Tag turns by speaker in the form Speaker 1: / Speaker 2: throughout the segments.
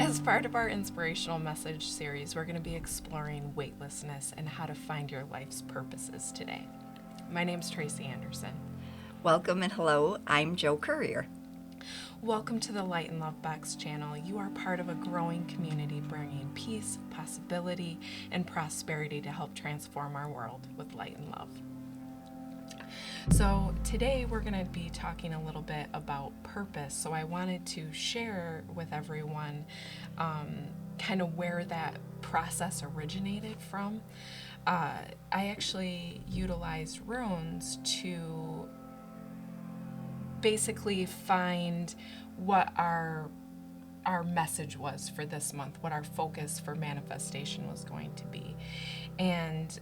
Speaker 1: As part of our inspirational message series, we're going to be exploring weightlessness and how to find your life's purposes today. My name's Tracy Anderson.
Speaker 2: Welcome and hello, I'm Joe Courier.
Speaker 1: Welcome to the Light and Love Box channel. You are part of a growing community bringing peace, possibility, and prosperity to help transform our world with light and love. So today we're going to be talking a little bit about purpose. So I wanted to share with everyone kind of where that process originated from. I actually utilized runes to basically find what our message was for this month, what our focus for manifestation was going to be. And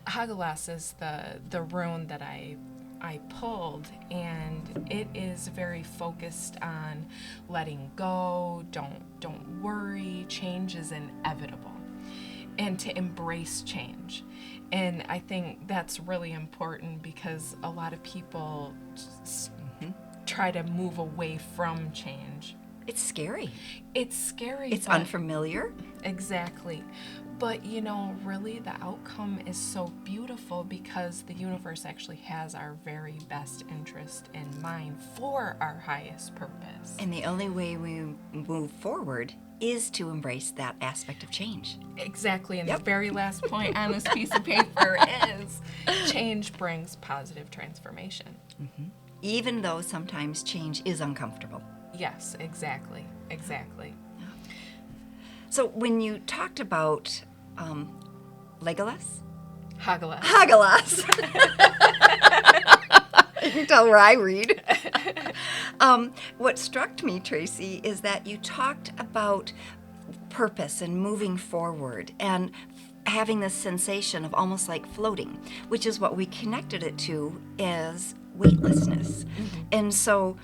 Speaker 1: Hagelas is the rune that I pulled, and it is very focused on letting go, don't worry, change is inevitable, and to embrace change. And I think that's really important because a lot of people try to move away from change.
Speaker 2: It's scary.
Speaker 1: It's scary.
Speaker 2: It's unfamiliar.
Speaker 1: Exactly. But, really the outcome is so beautiful because the universe actually has our very best interest in mind for our highest purpose.
Speaker 2: And the only way we move forward is to embrace that aspect of change.
Speaker 1: Exactly. And the very last point on this piece of paper is change brings positive transformation.
Speaker 2: Mm-hmm. Even though sometimes change is uncomfortable.
Speaker 1: Yes, exactly.
Speaker 2: So when you talked about Legolas?
Speaker 1: Hagelas.
Speaker 2: You can tell where I read. What struck me, Tracy, is that you talked about purpose and moving forward and having this sensation of almost like floating, which is what we connected it to as weightlessness. Mm-hmm. And so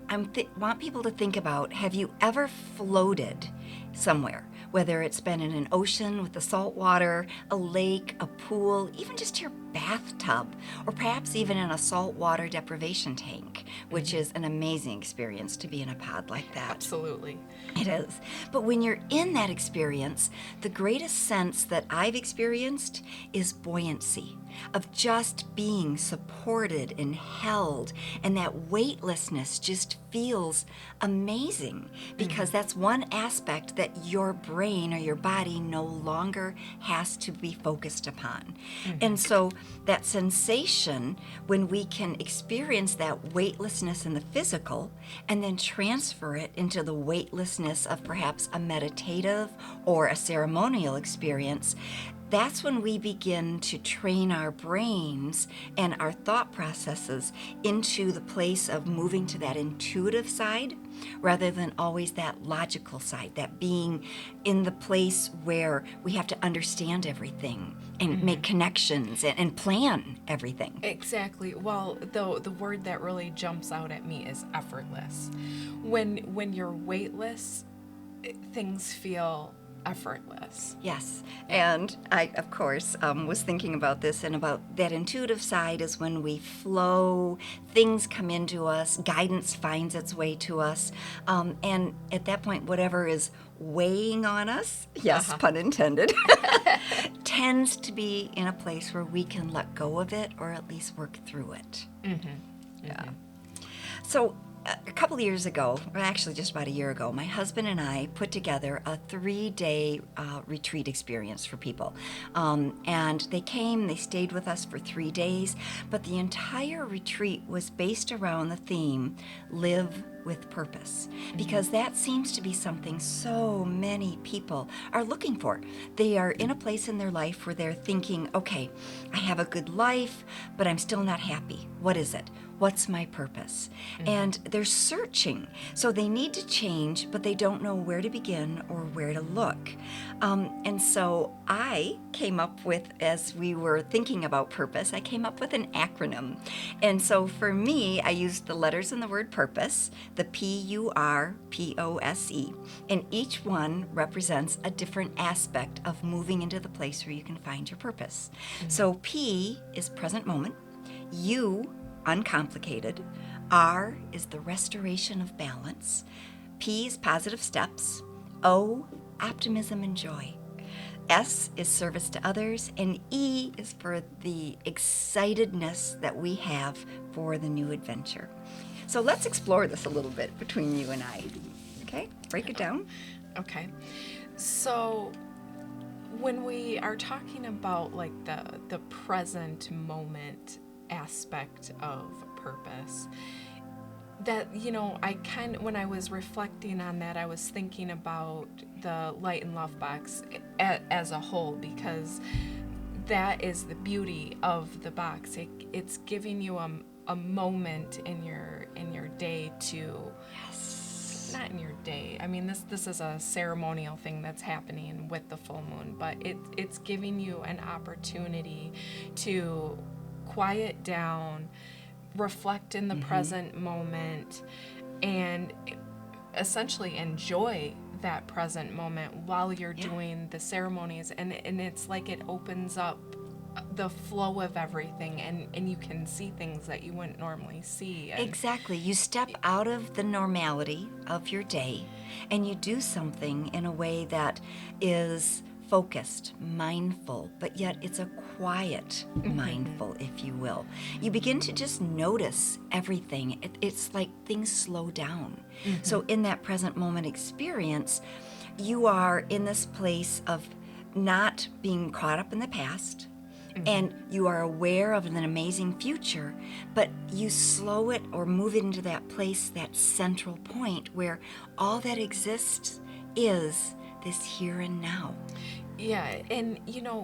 Speaker 2: I want people to think about, have you ever floated somewhere? Whether it's been in an ocean with the salt water, a lake, a pool, even just your bathtub, or perhaps even in a saltwater deprivation tank, which is an amazing experience to be in a pod like that.
Speaker 1: Absolutely.
Speaker 2: It is. But when you're in that experience, the greatest sense that I've experienced is buoyancy, of just being supported and held, and that weightlessness just feels amazing because that's one aspect that your brain or your body no longer has to be focused upon. And so that sensation, when we can experience that weightlessness in the physical and then transfer it into the weightlessness of perhaps a meditative or a ceremonial experience, that's when we begin to train our brains and our thought processes into the place of moving to that intuitive side rather than always that logical side, that being in the place where we have to understand everything and make connections and plan everything.
Speaker 1: Exactly. Well, the word that really jumps out at me is effortless. When you're weightless, things feel effortless.
Speaker 2: Yes. And I, of course, was thinking about this, and about that intuitive side is when we flow, things come into us, guidance finds its way to us. And at that point, whatever is weighing on us, yes, pun intended, tends to be in a place where we can let go of it or at least work through it. Yeah. So a couple of years ago, or actually just about a year ago, my husband and I put together a 3-day retreat experience for people. And they came, they stayed with us for 3 days, but the entire retreat was based around the theme, Live with Purpose, because that seems to be something so many people are looking for. They are in a place in their life where they're thinking, okay, I have a good life, but I'm still not happy. What is it? What's my purpose? And they're searching. So they need to change, but they don't know where to begin or where to look. And so I came up with, as we were thinking about purpose, I came up with an acronym. And so for me, I used the letters in the word purpose, the PURPOSE. And each one represents a different aspect of moving into the place where you can find your purpose. So P is present moment. U, uncomplicated. R is the restoration of balance. P is positive steps. O, optimism and joy. S is service to others. And E is for the excitedness that we have for the new adventure. So let's explore this a little bit between you and I. Okay? Break it down.
Speaker 1: Okay. So when we are talking about like the present moment aspect of purpose, that, I kind of, when I was reflecting on that, I was thinking about the Light and Love box as a whole, because that is the beauty of the box. It's giving you a moment in your day to, not in your day, I mean, this is a ceremonial thing that's happening with the full moon, but it's giving you an opportunity to quiet down, reflect in the present moment, and essentially enjoy that present moment while you're doing the ceremonies. And it's like it opens up the flow of everything, and you can see things that you wouldn't normally see.
Speaker 2: Exactly. You step out of the normality of your day and you do something in a way that is focused, mindful, but yet it's a quiet mindful, if you will. You begin to just notice everything. It's like things slow down. So in that present moment experience, you are in this place of not being caught up in the past, and you are aware of an amazing future, but you slow it or move it into that place, that central point where all that exists is this here and now.
Speaker 1: Yeah, and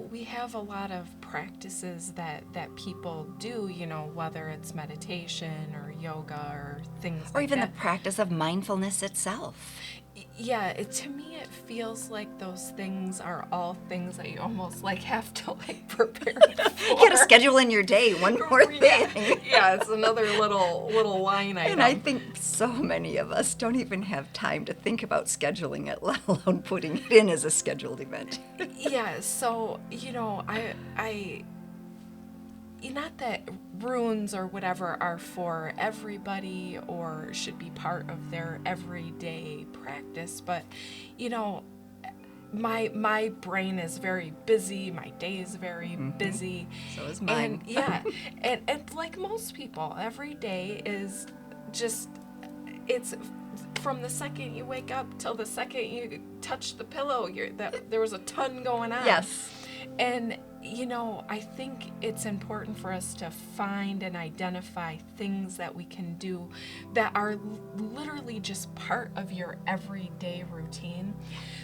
Speaker 1: we have a lot of practices that people do, whether it's meditation or yoga or things like that.
Speaker 2: Or even the practice of mindfulness itself.
Speaker 1: Yeah, to me it feels like those things are all things that you almost like have to prepare for.
Speaker 2: You gotta schedule in your day one more thing.
Speaker 1: Yeah, it's another little line item.
Speaker 2: And I think so many of us don't even have time to think about scheduling it, let alone putting it in as a scheduled event.
Speaker 1: Yeah, so I not that runes or whatever are for everybody or should be part of their everyday practice, but my brain is very busy, my day is very busy.
Speaker 2: So is mine.
Speaker 1: And like most people, every day is just, it's from the second you wake up till the second you touch the pillow, there was a ton going on.
Speaker 2: Yes.
Speaker 1: And I think it's important for us to find and identify things that we can do that are literally just part of your everyday routine.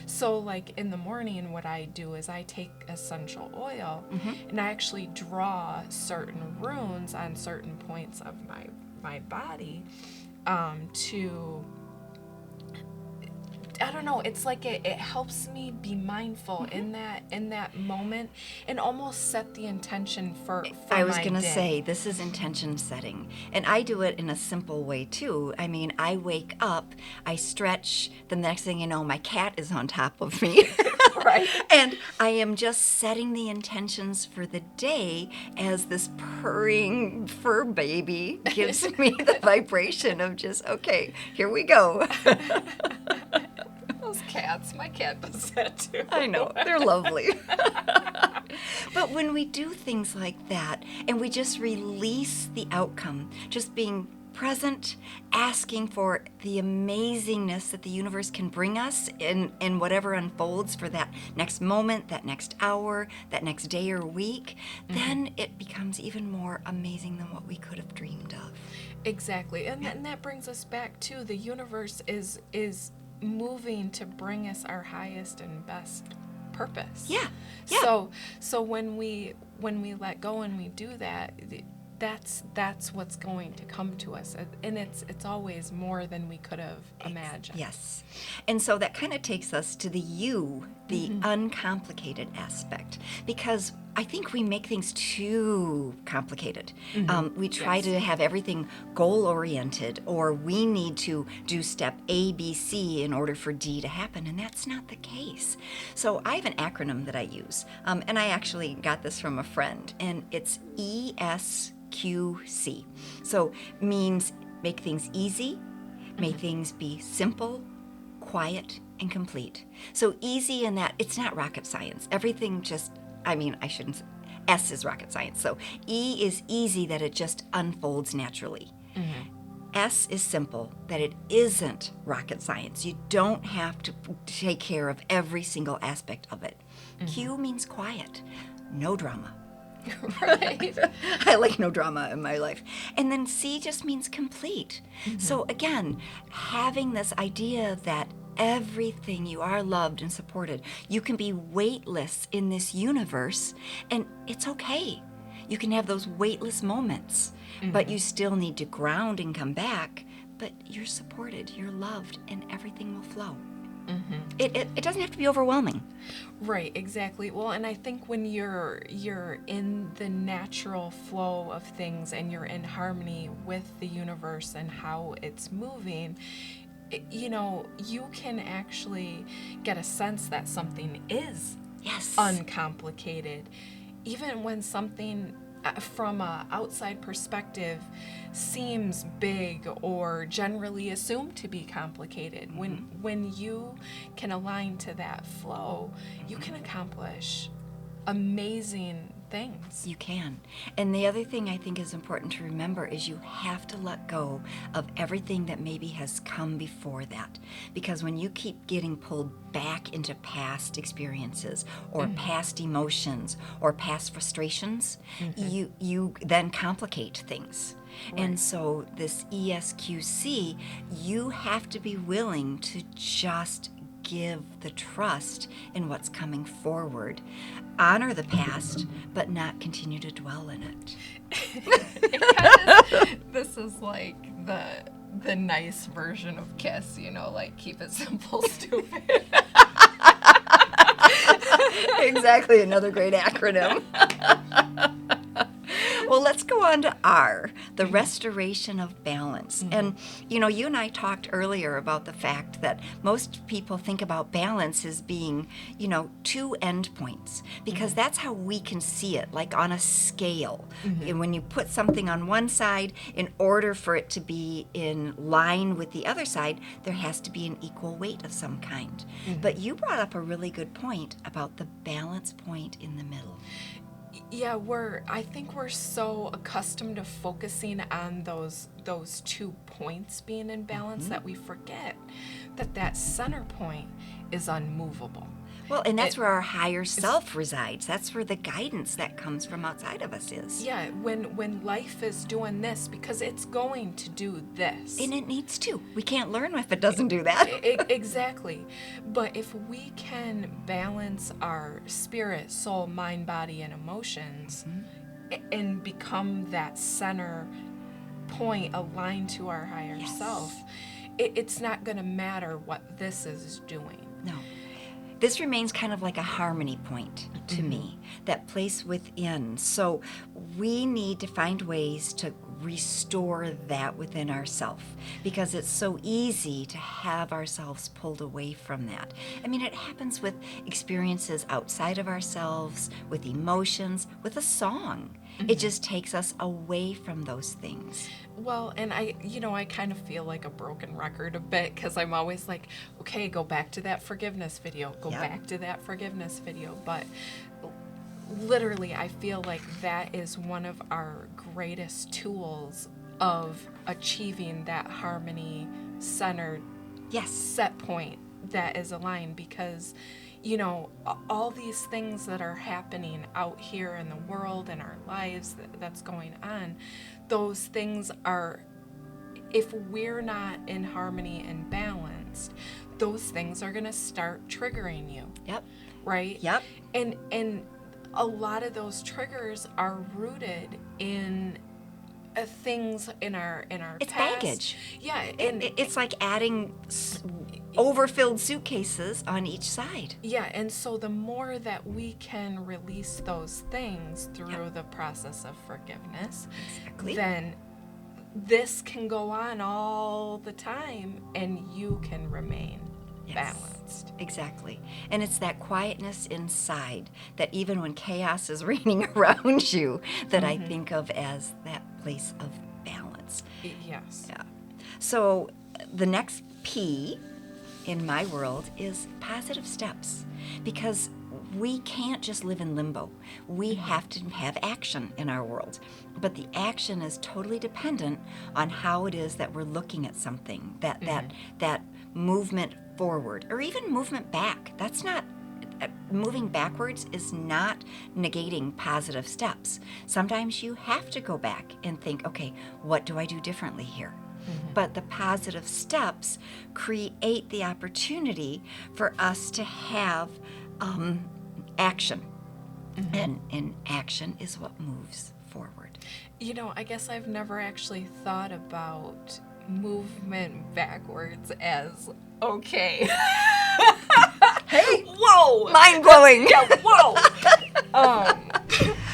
Speaker 1: So like in the morning, what I do is I take essential oil and I actually draw certain runes on certain points of my body to, I don't know, it's like it helps me be mindful in that moment and almost set the intention for
Speaker 2: I was
Speaker 1: my
Speaker 2: going to
Speaker 1: day.
Speaker 2: say, this is intention setting. And I do it in a simple way too. I mean, I wake up, I stretch, the next thing you know, my cat is on top of me.
Speaker 1: Right.
Speaker 2: And I am just setting the intentions for the day as this purring fur baby gives me the vibration of just, okay, here we go.
Speaker 1: Those cats, my cat does that too.
Speaker 2: I know, they're lovely. But when we do things like that and we just release the outcome, just being present, asking for the amazingness that the universe can bring us in whatever unfolds for that next moment, that next hour, that next day or week, then it becomes even more amazing than what we could have dreamed of.
Speaker 1: Exactly. And that brings us back to the universe is moving to bring us our highest and best purpose.
Speaker 2: Yeah.
Speaker 1: So when we let go and we do that, that's what's going to come to us, and it's always more than we could have imagined.
Speaker 2: Yes. And so that kind of takes us to the you, the uncomplicated aspect, because I think we make things too complicated. We try to have everything goal-oriented, or we need to do step A, B, C in order for D to happen, and that's not the case. So I have an acronym that I use, and I actually got this from a friend, and it's ESQC. So means make things easy, make things be simple, quiet, and complete. So easy in that it's not rocket science. Everything just, I shouldn't say, S is rocket science. So E is easy, that it just unfolds naturally. S is simple, that it isn't rocket science. You don't have to take care of every single aspect of it. Q means quiet, no drama.
Speaker 1: Right.
Speaker 2: I like no drama in my life. And then C just means complete. So again, having this idea that everything, you are loved and supported. You can be weightless in this universe, and it's okay. You can have those weightless moments, but you still need to ground and come back. But you're supported, you're loved, and everything will flow. It doesn't have to be overwhelming.
Speaker 1: Right, exactly. Well, and I think when you're in the natural flow of things and you're in harmony with the universe and how it's moving, you can actually get a sense that something is
Speaker 2: Yes.
Speaker 1: uncomplicated. Even when something from an outside perspective seems big or generally assumed to be complicated, when you can align to that flow, you can accomplish amazing things.
Speaker 2: You can. And the other thing I think is important to remember is you have to let go of everything that maybe has come before that. Because when you keep getting pulled back into past experiences or past emotions or past frustrations, you then complicate things. And so this ESQC, you have to be willing to just give the trust in what's coming forward. Honor the past, but not continue to dwell in it.
Speaker 1: This is like the nice version of KISS, like keep it simple, stupid.
Speaker 2: Exactly, another great acronym. Well, let's go on to R, the restoration of balance. And, you and I talked earlier about the fact that most people think about balance as being, two endpoints, because that's how we can see it, like on a scale. And when you put something on one side, in order for it to be in line with the other side, there has to be an equal weight of some kind. But you brought up a really good point about the balance point in the middle.
Speaker 1: Yeah, I think we're so accustomed to focusing on those 2 points being in balance that we forget that center point is unmovable.
Speaker 2: Well, and that's where our higher self resides. That's where the guidance that comes from outside of us is.
Speaker 1: Yeah, when life is doing this, because it's going to do this.
Speaker 2: And it needs to. We can't learn if it doesn't do that.
Speaker 1: Exactly. But if we can balance our spirit, soul, mind, body, and emotions and become that center point aligned to our higher self, it's not going to matter what this is doing.
Speaker 2: No. This remains kind of like a harmony point to me, that place within. So we need to find ways to restore that within ourselves, because it's so easy to have ourselves pulled away from that. It happens with experiences outside of ourselves, with emotions, with a song. It just takes us away from those things.
Speaker 1: Well, and I kind of feel like a broken record a bit, because I'm always like, okay, go back to that forgiveness video, go back to that forgiveness video. But literally, I feel like that is one of our greatest tools of achieving that harmony-centered set point that is aligned, because all these things that are happening out here in the world and our lives that's going on, those things are, if we're not in harmony and balanced, those things are going to start triggering you.
Speaker 2: Yep.
Speaker 1: Right?
Speaker 2: Yep.
Speaker 1: And a lot of those triggers are rooted in things in our
Speaker 2: It's
Speaker 1: past.
Speaker 2: baggage.
Speaker 1: Yeah, and
Speaker 2: it's like adding overfilled suitcases on each side.
Speaker 1: Yeah, and so the more that we can release those things through the process of forgiveness, then this can go on all the time, and you can remain balanced.
Speaker 2: Exactly. And it's that quietness inside that even when chaos is raining around you, that I think of as that place of balance.
Speaker 1: Yes.
Speaker 2: Yeah. So the next P in my world is positive steps, because we can't just live in limbo. We have to have action in our world. But the action is totally dependent on how it is that we're looking at something, that movement forward or even movement back. That's not moving backwards is not negating positive steps. Sometimes you have to go back and think, okay, what do I do differently here? But the positive steps create the opportunity for us to have action. And action is what moves forward.
Speaker 1: You know, I guess I've never actually thought about movement backwards as okay.
Speaker 2: Hey,
Speaker 1: Whoa!
Speaker 2: mind blowing.
Speaker 1: Yeah, whoa!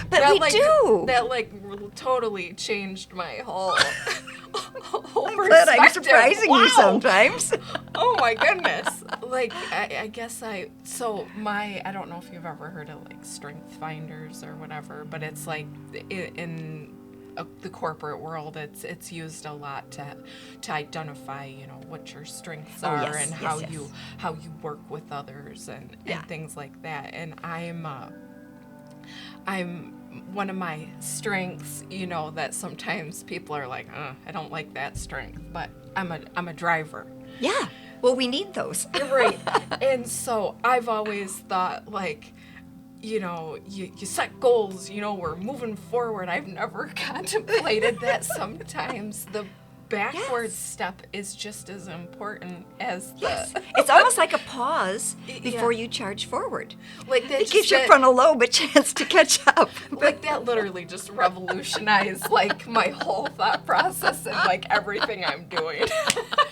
Speaker 2: But
Speaker 1: that,
Speaker 2: we
Speaker 1: like,
Speaker 2: do.
Speaker 1: That totally changed my whole
Speaker 2: I'm glad I'm
Speaker 1: perspective.
Speaker 2: surprising you
Speaker 1: Wow.
Speaker 2: sometimes.
Speaker 1: Oh my goodness. Like, I guess I don't know if you've ever heard of like strength finders or whatever, but it's like in the corporate world, it's used a lot to identify, you know, what your strengths are
Speaker 2: yes,
Speaker 1: and
Speaker 2: yes.
Speaker 1: how you work with others and things like that. And I'm one of my strengths, you know, that sometimes people are like, I don't like that strength, but I'm a driver.
Speaker 2: Yeah. Well, we need those.
Speaker 1: Right. And so I've always thought, like, you know, you set goals, you know, we're moving forward. I've never contemplated that sometimes the backwards step is just as important as the...
Speaker 2: Yes. It's almost like a pause before you charge forward.
Speaker 1: Like that
Speaker 2: It gives your frontal lobe a chance to catch up.
Speaker 1: Like that literally just revolutionized like my whole thought process and like everything I'm doing.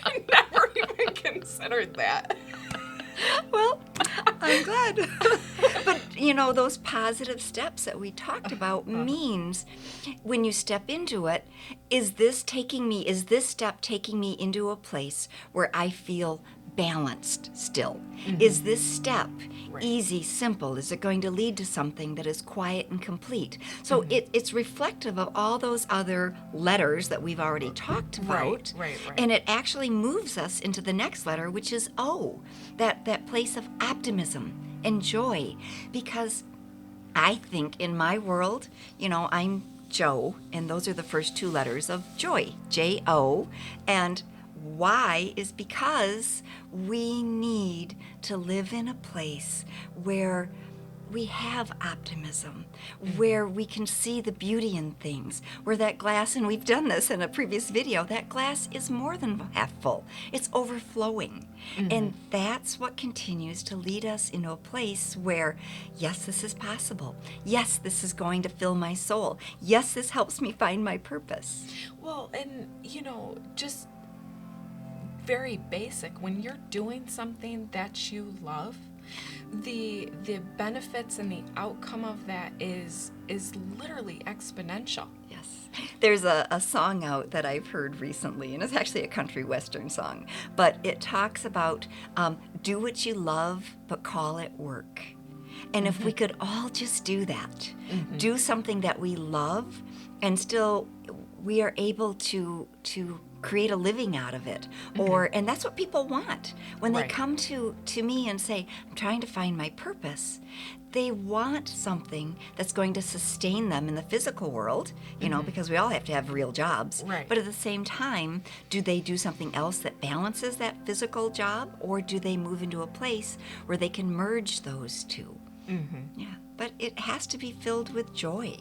Speaker 1: I never even considered that.
Speaker 2: Well, I'm glad. But, you know, those positive steps that we talked about means when you step into it, is this step taking me into a place where I feel balanced still? Is this step easy, simple? Is it going to lead to something that is quiet and complete? So it's reflective of all those other letters that we've already talked about.
Speaker 1: Right.
Speaker 2: And it actually moves us into the next letter, which is O, that place of optimism and joy. Because I think in my world, you know, I'm Joe, and those are the first two letters of joy, J-O, and why is because we need to live in a place where we have optimism, where we can see the beauty in things, where that glass, and we've done this in a previous video, that glass is more than half full. It's overflowing. And that's what continues to lead us into a place where, yes, this is possible. Yes, this is going to fill my soul. Yes, this helps me find my purpose.
Speaker 1: Well, and, you know, just very basic, when you're doing something that you love, the benefits and the outcome of that is literally exponential.
Speaker 2: Yes. There's a song out that I've heard recently, and it's actually a country western song, but it talks about do what you love, but call it work. And if we could all just do that, do something that we love, and still we are able to create a living out of it, and that's what people want when they come to me and say, I'm trying to find my purpose. They want something that's going to sustain them in the physical world, you know, because we all have to have real jobs.
Speaker 1: Right.
Speaker 2: But at the same time, do they do something else that balances that physical job, or do they move into a place where they can merge those two? Yeah, but it has to be filled with joy.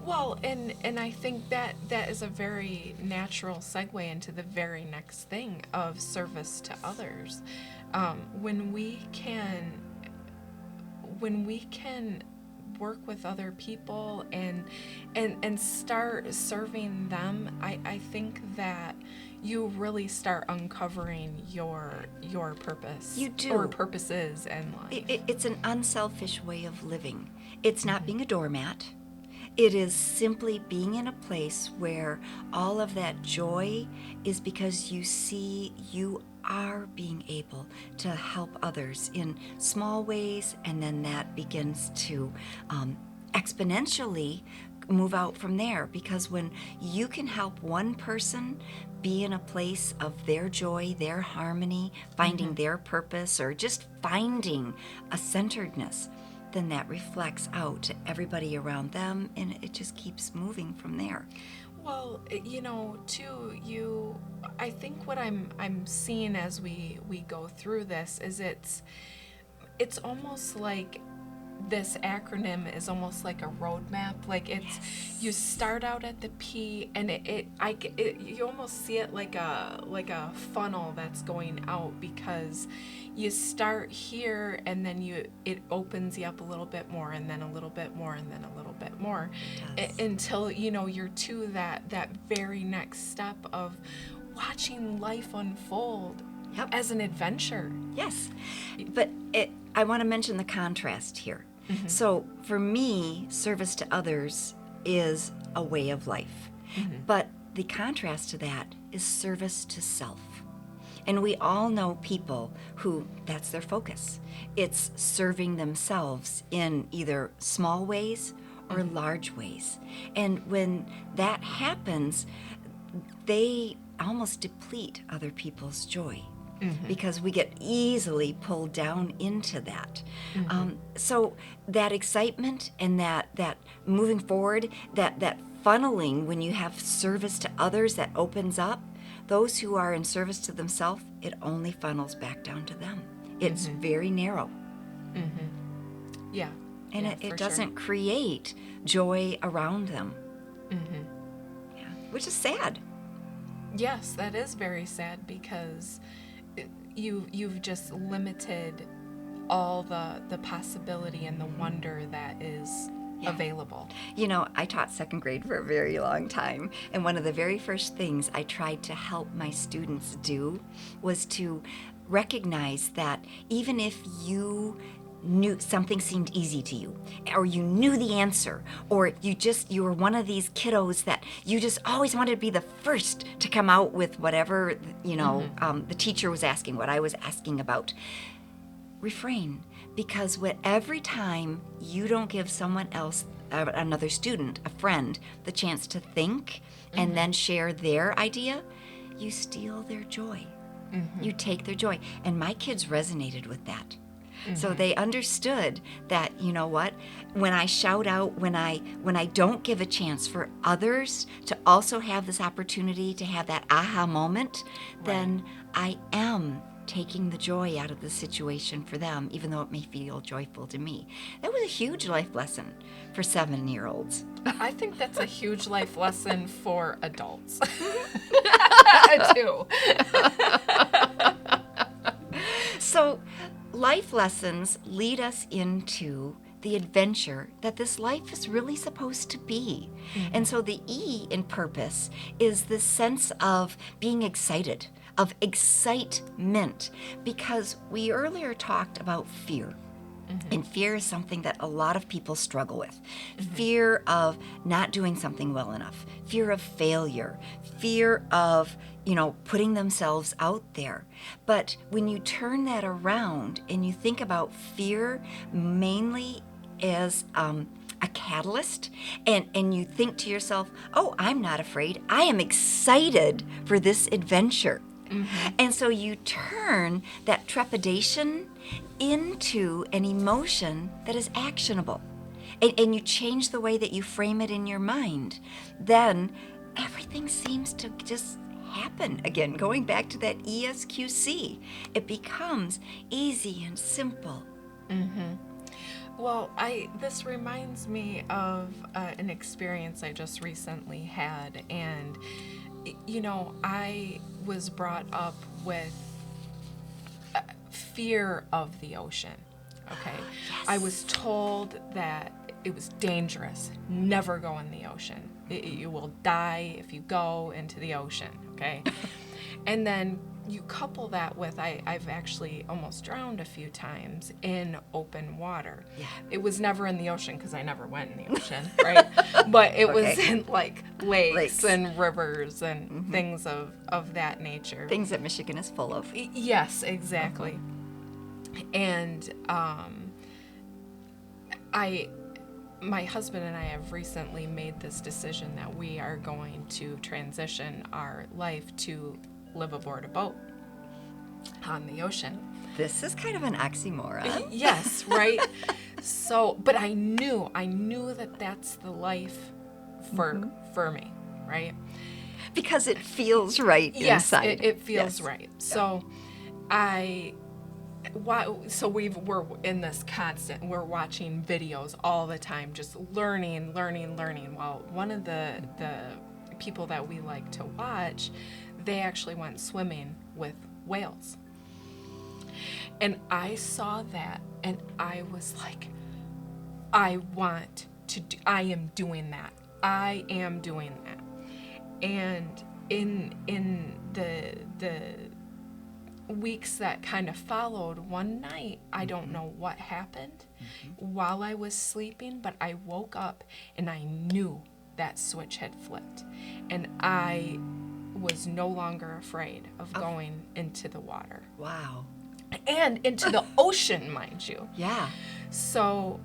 Speaker 1: Well, and I think that is a very natural segue into the very next thing of service to others. When we can work with other people and start serving them, I think that you really start uncovering your purpose.
Speaker 2: You do.
Speaker 1: Or purposes in life.
Speaker 2: It's an unselfish way of living. It's not being a doormat. It is simply being in a place where all of that joy is because you see you are being able to help others in small ways, and then that begins to exponentially move out from there, because when you can help one person be in a place of their joy, their harmony, finding their purpose, or just finding a centeredness, then that reflects out to everybody around them, and it just keeps moving from there.
Speaker 1: Well, too, I think what I'm seeing as we go through this is it's almost like this acronym is almost like a roadmap. Like you start out at the P, and you almost see it like a funnel that's going out, because you start here and then it opens you up a little bit more, and then a little bit more, and then a little bit more, until you're to that very next step of watching life unfold.
Speaker 2: Yep.
Speaker 1: As an adventure.
Speaker 2: Yes. But I want to mention the contrast here. So for me, service to others is a way of life. But the contrast to that is service to self. And we all know people who that's their focus. It's serving themselves in either small ways or large ways. And when that happens, they almost deplete other people's joy. Because we get easily pulled down into that. So that excitement and that moving forward, that funneling when you have service to others, that opens up, those who are in service to themselves, it only funnels back down to them. It's very narrow.
Speaker 1: Yeah.
Speaker 2: And it doesn't create joy around them. Yeah. Which is sad.
Speaker 1: Yes, that is very sad, because you've just limited all the possibility and the wonder that is available.
Speaker 2: I taught second grade for a very long time, and one of the very first things I tried to help my students do was to recognize that even if you knew something seemed easy to you, or you knew the answer, or you were one of these kiddos that you just always wanted to be the first to come out with whatever the teacher was asking, what I was asking about. Refrain, because every time you don't give someone else, another student, a friend, the chance to think and then share their idea, you steal their joy. You take their joy. And my kids resonated with that. So they understood that, when I shout out, when I don't give a chance for others to also have this opportunity to have that aha moment, then I am taking the joy out of the situation for them, even though it may feel joyful to me. That was a huge life lesson for 7-year-olds.
Speaker 1: I think that's a huge life lesson for adults too.
Speaker 2: So life lessons lead us into the adventure that this life is really supposed to be. And so the E in purpose is this sense of being excited, of excitement, because we earlier talked about fear. And fear is something that a lot of people struggle with. Fear of not doing something well enough, fear of failure, fear of, putting themselves out there. But when you turn that around and you think about fear mainly as a catalyst, and you think to yourself, oh, I'm not afraid, I am excited for this adventure. And so you turn that trepidation into an emotion that is actionable. And you change the way that you frame it in your mind. Then everything seems to just happen again. Going back to that ESQC, it becomes easy and simple.
Speaker 1: Well, this reminds me of an experience I just recently had, and I was brought up with fear of the ocean. Okay.
Speaker 2: Yes.
Speaker 1: I was told that it was dangerous. Never go in the ocean. You will die if you go into the ocean. Okay. And then you couple that with, I've actually almost drowned a few times in open water.
Speaker 2: Yeah.
Speaker 1: It was never in the ocean because I never went in the ocean, right? But it was in like lakes and rivers and things of that nature.
Speaker 2: Things that Michigan is full of.
Speaker 1: Yes, exactly. And my husband and I have recently made this decision that we are going to transition our life to live aboard a boat on the ocean.
Speaker 2: This is kind of an oxymoron.
Speaker 1: Yes, right? So, but I knew that that's the life for me, right?
Speaker 2: Because it feels right
Speaker 1: Yes,
Speaker 2: inside.
Speaker 1: it feels
Speaker 2: Yes.
Speaker 1: right. So we're in this constant, we're watching videos all the time, just learning. Well, one of the people that we like to watch, they actually went swimming with whales. And I saw that and I was like, I am doing that. And in the weeks that kind of followed, one night, I don't know what happened while I was sleeping, but I woke up and I knew that switch had flipped. And I was no longer afraid of going into the water.
Speaker 2: Wow.
Speaker 1: And into the ocean, mind you.
Speaker 2: Yeah.
Speaker 1: So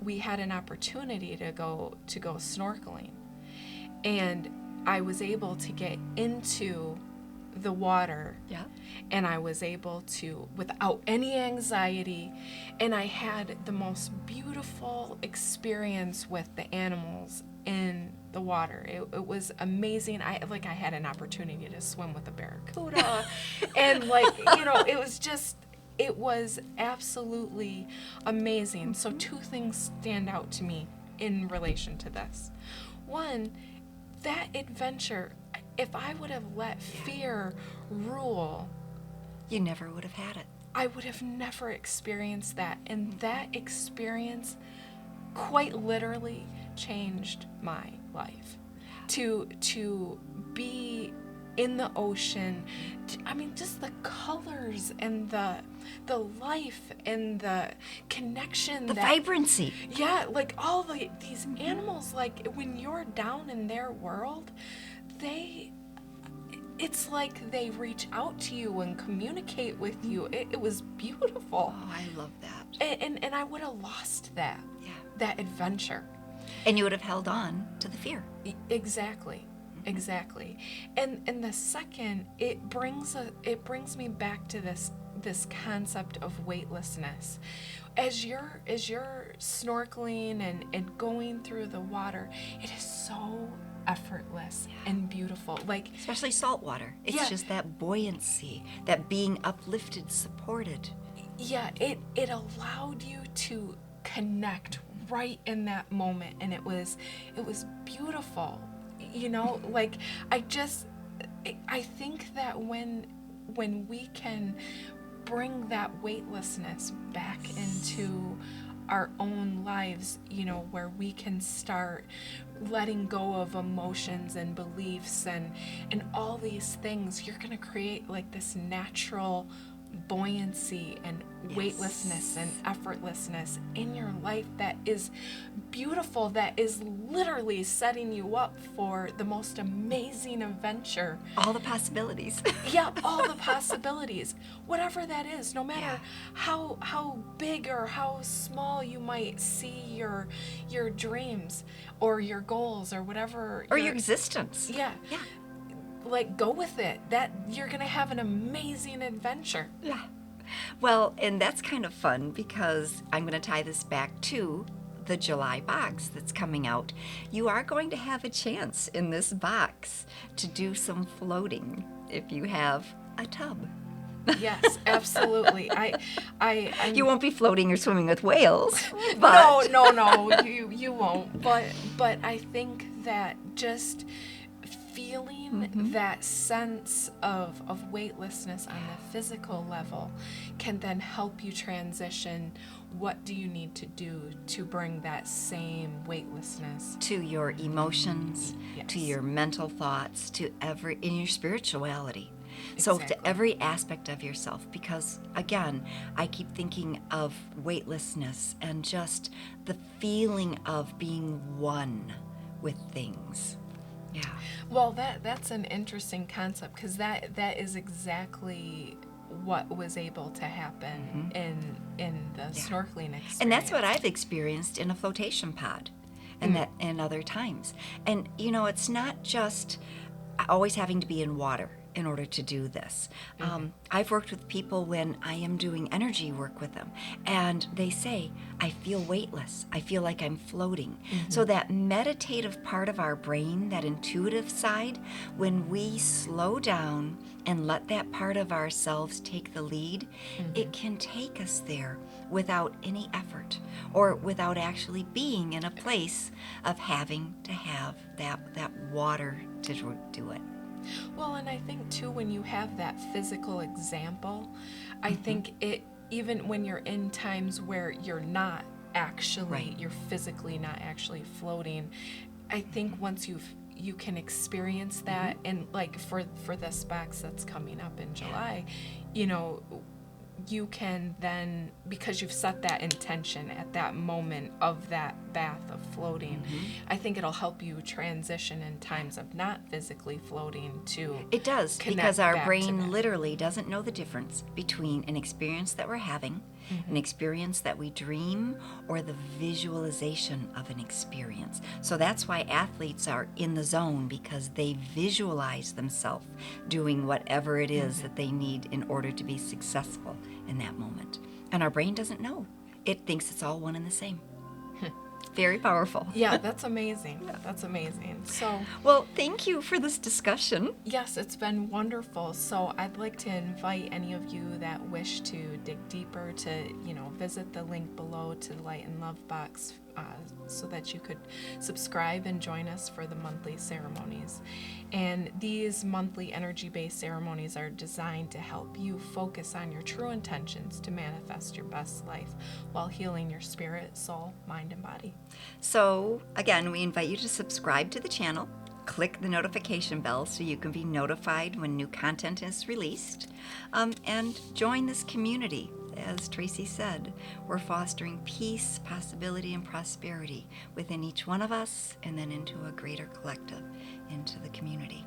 Speaker 1: we had an opportunity to go snorkeling, and I was able to get into the water.
Speaker 2: Yeah.
Speaker 1: And I was able to, without any anxiety, and I had the most beautiful experience with the animals in the water. It was amazing. I had an opportunity to swim with a barracuda, and it was absolutely amazing. So two things stand out to me in relation to this. One, that adventure, if I would have let fear rule,
Speaker 2: You never would have had it.
Speaker 1: I would have never experienced that. And that experience quite literally changed my life. To be in the ocean, just the colors and the life and the connection,
Speaker 2: The vibrancy.
Speaker 1: yeah, like all these animals, like when you're down in their world, it's like they reach out to you and communicate with you. It was beautiful.
Speaker 2: Oh, I love that.
Speaker 1: And I would have lost that.
Speaker 2: Yeah.
Speaker 1: That adventure.
Speaker 2: And you would have held on to the fear.
Speaker 1: Exactly. And the second, it brings me back to this concept of weightlessness. As you're snorkeling and going through the water, it is so effortless and beautiful. Like,
Speaker 2: Especially salt water. It's
Speaker 1: Yeah.
Speaker 2: just that buoyancy, that being uplifted, supported.
Speaker 1: yeah, it allowed you to connect right in that moment, and it was beautiful. Like, I think that when we can bring that weightlessness back into our own lives, where we can start letting go of emotions and beliefs and all these things, you're going to create like this natural buoyancy and weightlessness and effortlessness in your life that is beautiful, that is literally setting you up for the most amazing adventure.
Speaker 2: All the possibilities.
Speaker 1: Yeah, all the possibilities, whatever that is, no matter
Speaker 2: Yeah.
Speaker 1: how big or how small you might see your dreams or your goals or whatever,
Speaker 2: Or your existence.
Speaker 1: yeah,
Speaker 2: Yeah.
Speaker 1: like, go with it. That you're gonna have an amazing adventure.
Speaker 2: Yeah. Well, and that's kind of fun because I'm going to tie this back to the July box that's coming out. You are going to have a chance in this box to do some floating if you have a tub.
Speaker 1: Yes, absolutely.
Speaker 2: You won't be floating or swimming with whales, but
Speaker 1: No, you won't. But I think that just feeling that sense of weightlessness on the physical level can then help you transition. What do you need to do to bring that same weightlessness?
Speaker 2: to your emotions, to
Speaker 1: Yes.
Speaker 2: your mental thoughts, in your spirituality. So to
Speaker 1: Exactly.
Speaker 2: every aspect of yourself, because again, I keep thinking of weightlessness and just the feeling of being one with things. Yeah.
Speaker 1: Well, that's an interesting concept, because that is exactly what was able to happen in the snorkeling experience.
Speaker 2: And that's what I've experienced in a flotation pod and other times. And it's not just always having to be in water in order to do this. I've worked with people when I am doing energy work with them, and they say, I feel weightless. I feel like I'm floating. So that meditative part of our brain, that intuitive side, when we slow down and let that part of ourselves take the lead, it can take us there without any effort or without actually being in a place of having to have that water to do it.
Speaker 1: Well, and I think too, when you have that physical example, I think it, even when you're in times where you're not actually, you're physically not actually floating, I think once you can experience that, and like for the specs that's coming up in July, you can then, because you've set that intention at that moment of that bath of floating, I think it'll help you transition in times of not physically floating to
Speaker 2: It does,
Speaker 1: connect
Speaker 2: because our
Speaker 1: back to
Speaker 2: brain
Speaker 1: that.
Speaker 2: literally doesn't know the difference between an experience that we're having, an experience that we dream, or the visualization of an experience. So that's why athletes are in the zone, because they visualize themselves doing whatever it is that they need in order to be successful in that moment. And our brain doesn't know. It thinks it's all one and the same. Very powerful.
Speaker 1: Yeah, that's amazing. That's amazing. So,
Speaker 2: Well, thank you for this discussion.
Speaker 1: yes, it's been wonderful. So I'd like to invite any of you that wish to dig deeper to, visit the link below to the Light and Love box so that you could subscribe and join us for the monthly ceremonies. And these monthly energy-based ceremonies are designed to help you focus on your true intentions to manifest your best life while healing your spirit, soul, mind, and body.
Speaker 2: So, again, we invite you to subscribe to the channel, click the notification bell so you can be notified when new content is released, and join this community. As Tracy said, we're fostering peace, possibility, and prosperity within each one of us, and then into a greater collective, into the community.